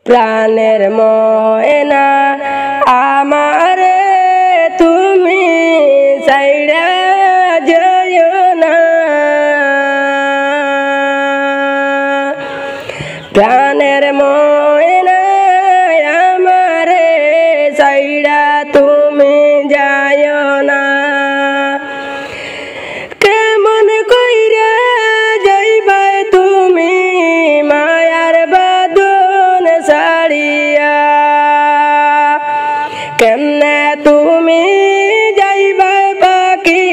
প্রাণের ময়না আমারে তুমি ছাইড়া যাইও না, প্রাণের ময়না আমারে ছাইড়া তুমি যাইও না। কেমন কইরা যাইবা তুমি মায়ার বাঁধন ছাড়িয়া, কেমনে তুমি যাইবা পাখি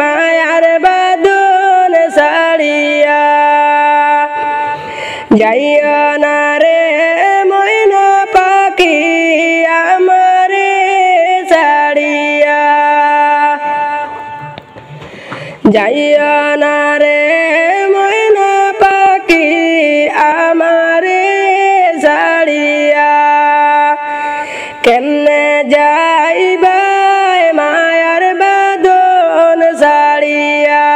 মায়ার বাঁধন ছাড়িয়া। যাইও না রে ময়না পাখি আমারে ছাড়িয়া, যাইও না রে ময়না পাখি আমারে ছাড়িয়া। কেমনে যাইবা মায়ার বাঁধন ছাড়িয়া,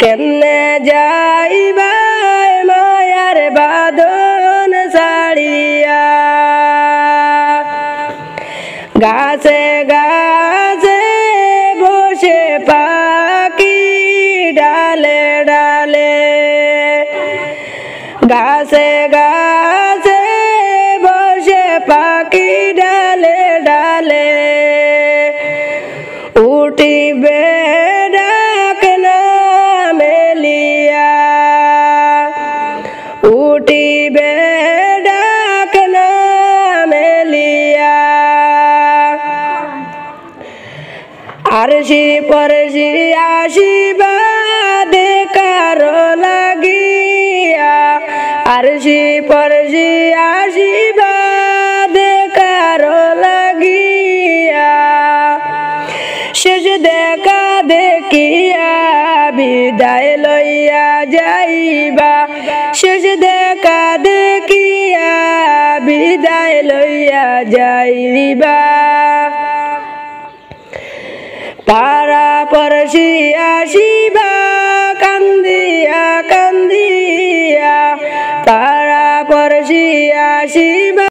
কেমনে যাইবা মায়ার বাঁধন ছাড়িয়া। গাছে গাছে বসে পাখি ডালে ডালে, গাছে গাছে বসে পাখি ডালে ডালে। উঠিবে ডাক না মেলিয়া, উঠিবে ডাক না মেলিয়া। আরশি পরশি আশীর্বাদ কারো লাগিয়া, আরশি পরশি আশীর্বাদ কারো লাগিয়া। শেষ দেখা দেখিয়া বিদায় লইয়া যাইবা, শেষ দেখা দেখিয়া বিদায় লইয়া যাইবা। পাড়া পড়শি আসি